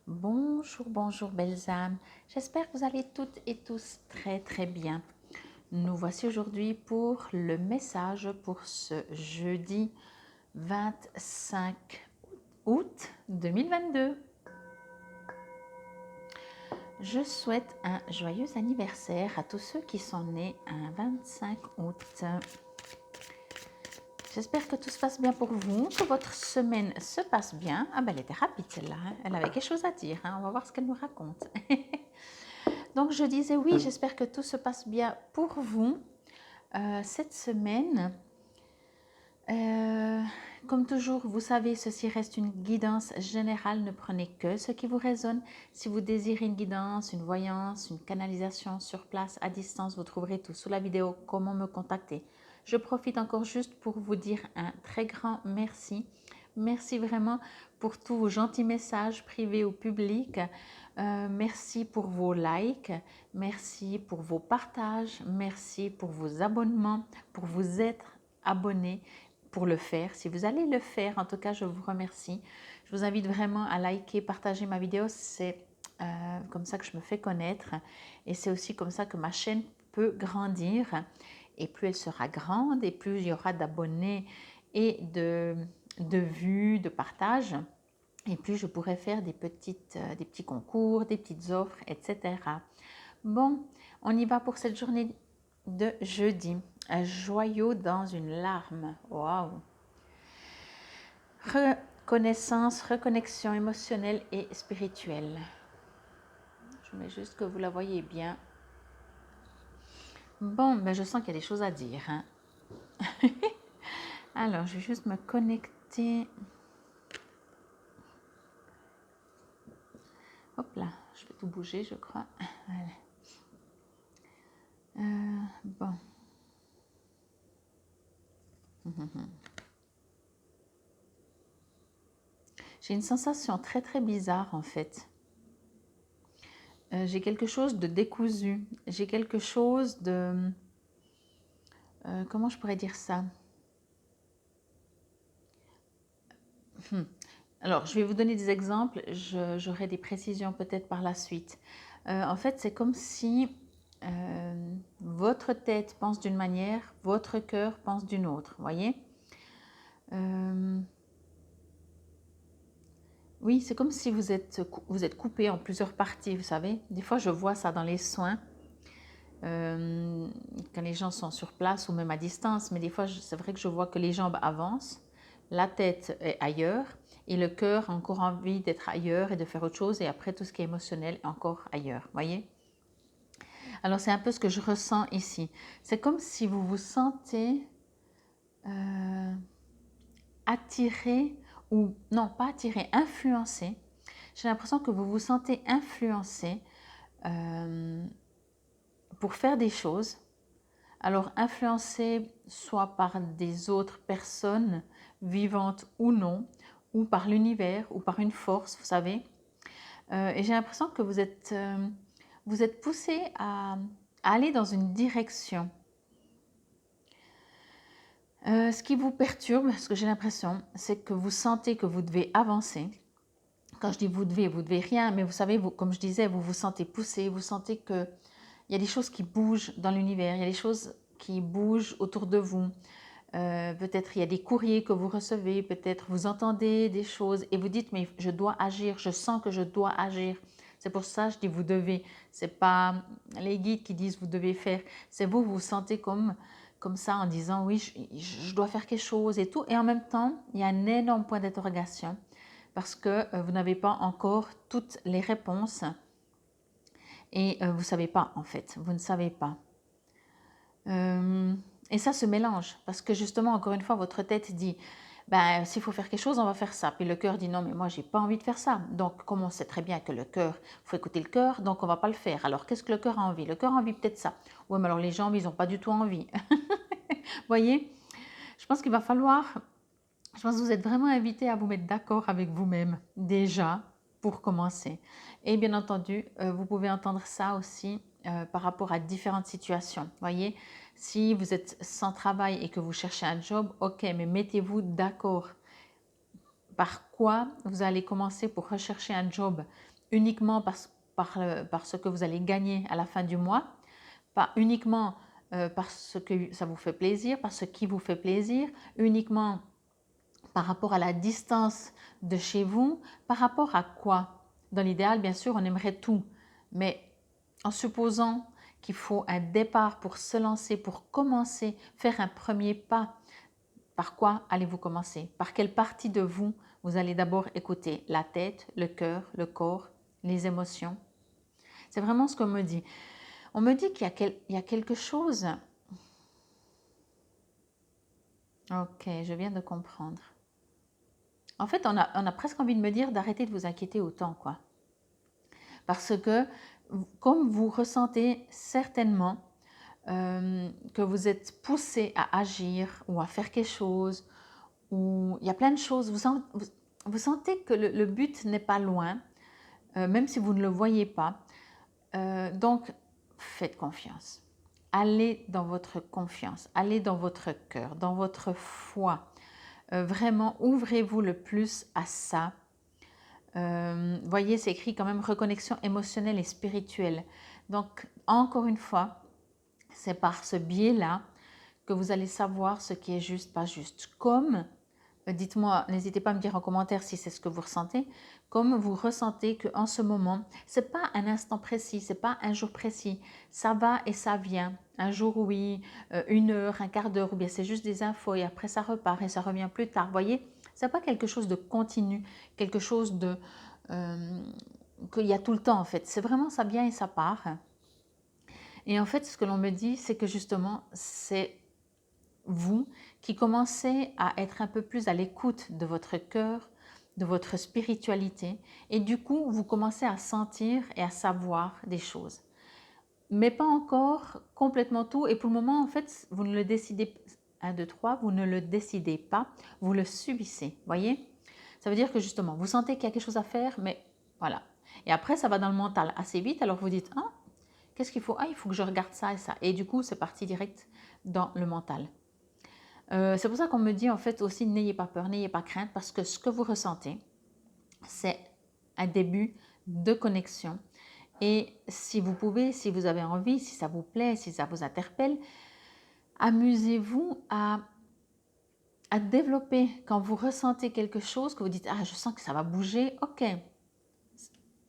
Bonjour, bonjour belles âmes. J'espère que vous allez toutes et tous très très bien. Nous voici aujourd'hui pour le message pour ce jeudi 25 août 2022. Je souhaite un joyeux anniversaire à tous ceux qui sont nés un 25 août. J'espère que tout se passe bien pour vous, que votre semaine se passe bien. Ah ben elle était rapide celle-là, hein. Elle avait quelque chose à dire, hein. On va voir ce qu'elle nous raconte. Donc je disais oui, j'espère que tout se passe bien pour vous cette semaine. Comme toujours, vous savez, ceci reste une guidance générale, ne prenez que ce qui vous résonne. Si vous désirez une guidance, une voyance, une canalisation sur place, à distance, vous trouverez tout sous la vidéo, comment me contacter. Je profite encore juste pour vous dire un très grand merci. Merci vraiment pour tous vos gentils messages privés ou publics. Merci pour vos likes, merci pour vos partages, merci pour vos abonnements, pour vous être abonnés, pour le faire. Si vous allez le faire, en tout cas, je vous remercie. Je vous invite vraiment à liker, partager ma vidéo. C'est comme ça que je me fais connaître et c'est aussi comme ça que ma chaîne peut grandir. Et plus elle sera grande et plus il y aura d'abonnés et de vues, de partages, et plus je pourrais faire des petits concours, des petites offres, etc. Bon, on y va pour cette journée de jeudi. Un joyau dans une larme. Waouh! Reconnaissance, reconnexion émotionnelle et spirituelle. Je mets juste que vous la voyez bien. Bon, mais je sens qu'il y a des choses à dire, hein. Alors, je vais juste me connecter. Hop là, je vais tout bouger, je crois. Voilà. Bon. J'ai une sensation très très bizarre en fait. J'ai quelque chose de décousu. J'ai quelque chose de... comment je pourrais dire ça? Alors, je vais vous donner des exemples. J'aurai des précisions peut-être par la suite. En fait, c'est comme si votre tête pense d'une manière, votre cœur pense d'une autre. Voyez? Oui, c'est comme si vous êtes coupé en plusieurs parties, vous savez. Des fois, je vois ça dans les soins, quand les gens sont sur place ou même à distance. Mais des fois, c'est vrai que je vois que les jambes avancent, la tête est ailleurs et le cœur a encore envie d'être ailleurs et de faire autre chose. Et après, tout ce qui est émotionnel est encore ailleurs, voyez. Alors, c'est un peu ce que je ressens ici. C'est comme si vous vous sentez attiré ou non, pas attiré, influencé. J'ai l'impression que vous vous sentez influencé pour faire des choses. Alors influencé soit par des autres personnes, vivantes ou non, ou par l'univers, ou par une force, vous savez. Et j'ai l'impression que vous êtes poussé à aller dans une direction. Ce qui vous perturbe, ce que j'ai l'impression, c'est que vous sentez que vous devez avancer. Quand je dis vous devez rien, mais vous savez, vous, comme je disais, vous vous sentez poussé, vous sentez qu'il y a des choses qui bougent dans l'univers, il y a des choses qui bougent autour de vous. Peut-être il y a des courriers que vous recevez, peut-être vous entendez des choses et vous dites mais je dois agir, je sens que je dois agir. C'est pour ça que je dis vous devez. C'est pas les guides qui disent vous devez faire. C'est vous, vous sentez comme ça en disant oui, je dois faire quelque chose et tout. Et en même temps, il y a un énorme point d'interrogation parce que vous n'avez pas encore toutes les réponses et vous ne savez pas en fait, vous ne savez pas. Et ça se mélange parce que justement, encore une fois, votre tête dit ben, s'il faut faire quelque chose, on va faire ça. Puis le cœur dit non, mais moi, j'ai pas envie de faire ça. Donc, comme on sait très bien que le cœur, il faut écouter le cœur, donc on va pas le faire. Alors, qu'est-ce que le cœur a envie? Le cœur a envie peut-être ça. Oui, mais alors les jambes, ils n'ont pas du tout envie. Voyez, je pense qu'il va falloir, je pense que vous êtes vraiment invité à vous mettre d'accord avec vous-même déjà pour commencer. Et bien entendu, vous pouvez entendre ça aussi par rapport à différentes situations. Voyez, si vous êtes sans travail et que vous cherchez un job, ok, mais mettez-vous d'accord. Par quoi vous allez commencer pour rechercher un job? uniquement par ce que vous allez gagner à la fin du mois, pas uniquement parce que ça vous fait plaisir, par ce qui vous fait plaisir, uniquement par rapport à la distance de chez vous, par rapport à quoi? Dans l'idéal, bien sûr, on aimerait tout, mais en supposant qu'il faut un départ pour se lancer, pour commencer, faire un premier pas, par quoi allez-vous commencer? Par quelle partie de vous vous allez d'abord écouter? La tête, le cœur, le corps, les émotions? C'est vraiment ce qu'on me dit. On me dit qu'il y a quelque chose. Ok, je viens de comprendre. En fait, on a presque envie de me dire d'arrêter de vous inquiéter autant, quoi. Parce que, comme vous ressentez certainement que vous êtes poussé à agir ou à faire quelque chose, ou il y a plein de choses, vous sentez que le but n'est pas loin, même si vous ne le voyez pas. Donc, faites confiance. Allez dans votre confiance, allez dans votre cœur, dans votre foi. Vraiment, ouvrez-vous le plus à ça. Voyez, c'est écrit quand même reconnexion émotionnelle et spirituelle. Donc, encore une fois, c'est par ce biais-là que vous allez savoir ce qui est juste, pas juste. Comme, dites-moi, n'hésitez pas à me dire en commentaire si c'est ce que vous ressentez, comme vous ressentez qu'en ce moment, ce n'est pas un instant précis, ce n'est pas un jour précis, ça va et ça vient. Un jour, oui, une heure, un quart d'heure, ou bien c'est juste des infos et après ça repart et ça revient plus tard. Vous voyez, ce n'est pas quelque chose de continu, quelque chose de qu'il y a tout le temps en fait. C'est vraiment ça vient et ça part. Et en fait, ce que l'on me dit, c'est que justement, c'est vous qui commencez à être un peu plus à l'écoute de votre cœur, de votre spiritualité, et du coup, vous commencez à sentir et à savoir des choses. Mais pas encore complètement tout, et pour le moment, en fait, vous ne le décidez, 1, 2, 3, vous ne le décidez pas, vous le subissez, voyez? Ça veut dire que justement, vous sentez qu'il y a quelque chose à faire, mais voilà. Et après, ça va dans le mental assez vite, alors vous dites, ah, qu'est-ce qu'il faut? Ah, il faut que je regarde ça et ça. Et du coup, c'est parti direct dans le mental. C'est pour ça qu'on me dit en fait aussi, n'ayez pas peur, n'ayez pas crainte, parce que ce que vous ressentez, c'est un début de connexion. Et si vous pouvez, si vous avez envie, si ça vous plaît, si ça vous interpelle, amusez-vous à développer quand vous ressentez quelque chose, que vous dites « Ah, je sens que ça va bouger », ok.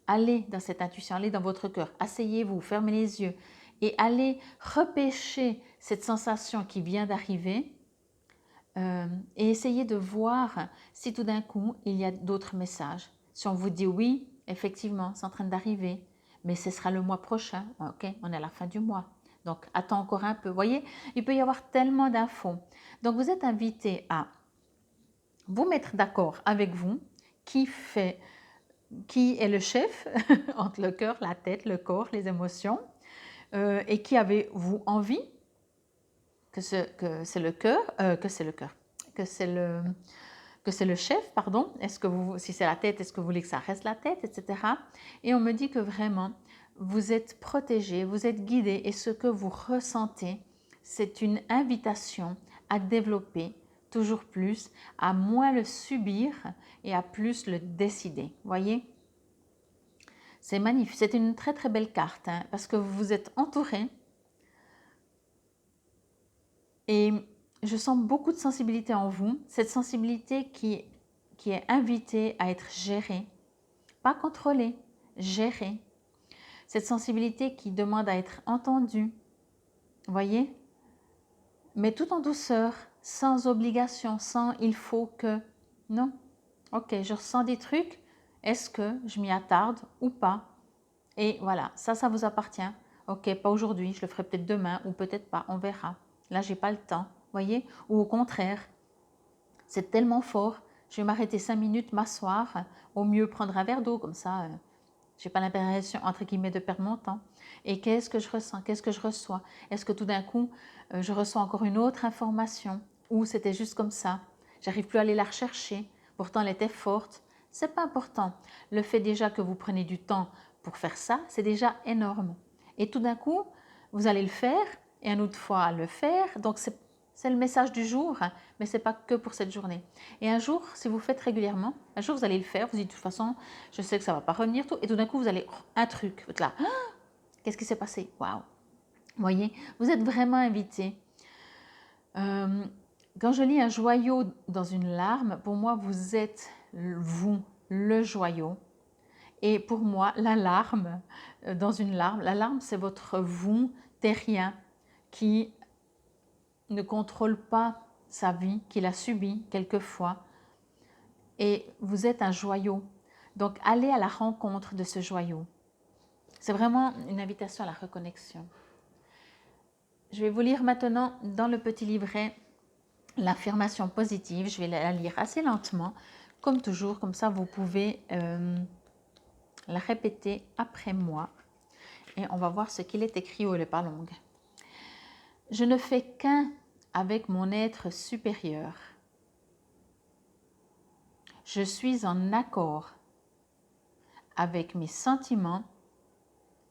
Allez dans cette intuition, allez dans votre cœur, asseyez-vous, fermez les yeux et allez repêcher cette sensation qui vient d'arriver et essayez de voir si tout d'un coup il y a d'autres messages. Si on vous dit oui, effectivement, c'est en train d'arriver, mais ce sera le mois prochain, ok, on est à la fin du mois. Donc, attends encore un peu. Vous voyez, il peut y avoir tellement d'infos. Donc, vous êtes invité à vous mettre d'accord avec vous qui est le chef entre le cœur, la tête, le corps, les émotions et qui avez-vous envie que c'est le cœur, que c'est le chef, pardon. Est-ce que si c'est la tête, est-ce que vous voulez que ça reste la tête, etc. Et on me dit que vraiment, vous êtes protégé, vous êtes guidé et ce que vous ressentez, c'est une invitation à développer toujours plus, à moins le subir et à plus le décider. Voyez? C'est magnifique, c'est une très très belle carte hein, parce que vous vous êtes entouré et je sens beaucoup de sensibilité en vous, cette sensibilité qui est invitée à être gérée, pas contrôlée, gérée. Cette sensibilité qui demande à être entendue, voyez? Mais tout en douceur, sans obligation, sans il faut que. Non. Ok, je ressens des trucs, est-ce que je m'y attarde ou pas? Et voilà, ça vous appartient. Ok, pas aujourd'hui, je le ferai peut-être demain ou peut-être pas, on verra. Là, j'ai pas le temps, voyez? Ou au contraire, c'est tellement fort, je vais m'arrêter 5 minutes, m'asseoir, au mieux prendre un verre d'eau, comme ça, je n'ai pas l'impression, entre guillemets, de perdre mon temps. Et qu'est-ce que je ressens? Qu'est-ce que je reçois? Est-ce que tout d'un coup, je reçois encore une autre information? Ou c'était juste comme ça? J'arrive plus à aller la rechercher. Pourtant, elle était forte. C'est pas important. Le fait déjà que vous prenez du temps pour faire ça, c'est déjà énorme. Et tout d'un coup, vous allez le faire et une autre fois le faire. Donc, C'est le message du jour, mais ce n'est pas que pour cette journée. Et un jour, si vous faites régulièrement, un jour vous allez le faire, vous dites de toute façon, je sais que ça ne va pas revenir, tout, et tout d'un coup vous allez, oh, un truc, vous êtes là, ah, qu'est-ce qui s'est passé? Waouh! Vous voyez, vous êtes vraiment invité. Quand je lis un joyau dans une larme, pour moi, vous êtes, vous, le joyau. Et pour moi, la larme, dans une larme, la larme, c'est votre vous terrien qui ne contrôle pas sa vie, qui l'a subie quelquefois. Et vous êtes un joyau. Donc, allez à la rencontre de ce joyau. C'est vraiment une invitation à la reconnexion. Je vais vous lire maintenant dans le petit livret l'affirmation positive. Je vais la lire assez lentement, comme toujours. Comme ça, vous pouvez la répéter après moi. Et on va voir ce qu'il est écrit ou elle n'est pas longue. Je ne fais qu'un avec mon être supérieur. Je suis en accord avec mes sentiments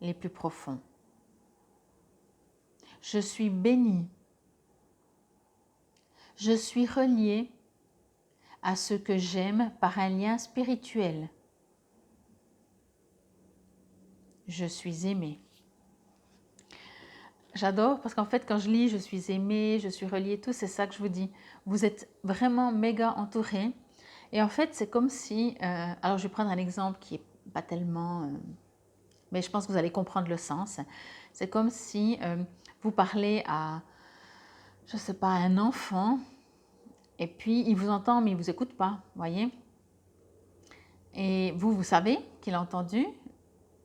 les plus profonds. Je suis bénie. Je suis reliée à ce que j'aime par un lien spirituel. Je suis aimée. J'adore parce qu'en fait, quand je lis « je suis aimée »,« je suis reliée », tout, c'est ça que je vous dis. Vous êtes vraiment méga entouré. Et en fait, c'est comme si... alors, je vais prendre un exemple qui n'est pas tellement... mais je pense que vous allez comprendre le sens. C'est comme si vous parlez à, je ne sais pas, un enfant, et puis il vous entend, mais il ne vous écoute pas, voyez. Et vous, vous savez qu'il a entendu,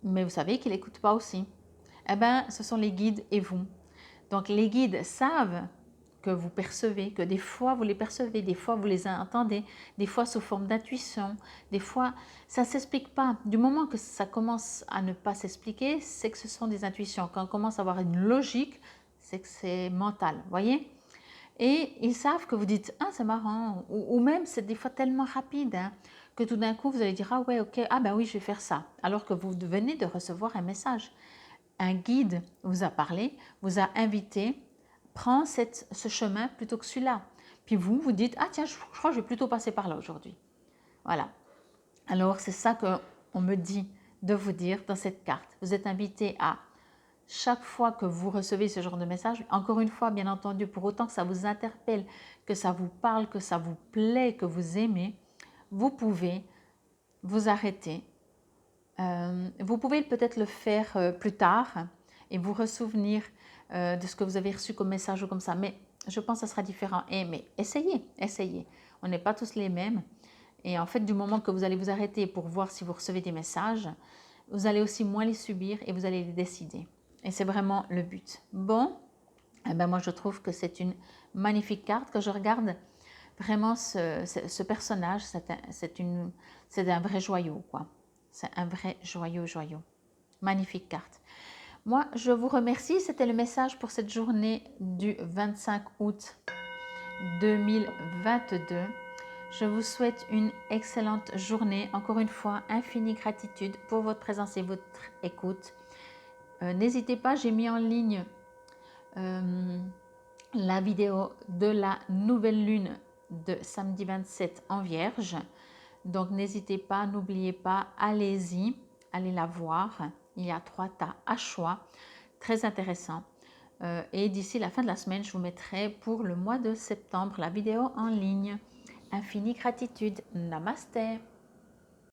mais vous savez qu'il n'écoute pas aussi. Eh bien, ce sont les guides et vous. Donc, les guides savent que vous percevez, que des fois vous les percevez, des fois vous les entendez, des fois sous forme d'intuition, des fois ça ne s'explique pas. Du moment que ça commence à ne pas s'expliquer, c'est que ce sont des intuitions. Quand on commence à avoir une logique, c'est que c'est mental, voyez. Et ils savent que vous dites « Ah, c'est marrant » ou même c'est des fois tellement rapide que tout d'un coup vous allez dire « Ah ouais, ok, ah ben oui, je vais faire ça » alors que vous venez de recevoir un message. Un guide vous a parlé, vous a invité, prends ce chemin plutôt que celui-là. Puis vous, vous dites, ah tiens, je crois que je vais plutôt passer par là aujourd'hui. Voilà. Alors, c'est ça qu'on me dit de vous dire dans cette carte. Vous êtes invité à, chaque fois que vous recevez ce genre de message, encore une fois, bien entendu, pour autant que ça vous interpelle, que ça vous parle, que ça vous plaît, que vous aimez, vous pouvez vous arrêter. Vous pouvez peut-être le faire plus tard et vous ressouvenir de ce que vous avez reçu comme message ou comme ça. Mais je pense que ça sera différent. Mais essayez, essayez. On n'est pas tous les mêmes. Et en fait, du moment que vous allez vous arrêter pour voir si vous recevez des messages, vous allez aussi moins les subir et vous allez les décider. Et c'est vraiment le but. Bon, eh ben moi je trouve que c'est une magnifique carte. Quand je regarde vraiment ce personnage, c'est un vrai joyau, quoi. C'est un vrai joyau. Magnifique carte. Moi, je vous remercie. C'était le message pour cette journée du 25 août 2022. Je vous souhaite une excellente journée. Encore une fois, infinie gratitude pour votre présence et votre écoute. N'hésitez pas, j'ai mis en ligne la vidéo de la nouvelle lune de samedi 27 en Vierge. Donc, n'hésitez pas, n'oubliez pas, allez-y, allez la voir. Il y a 3 tas à choix, très intéressant. Et d'ici la fin de la semaine, je vous mettrai pour le mois de septembre la vidéo en ligne. Infinie gratitude. Namasté.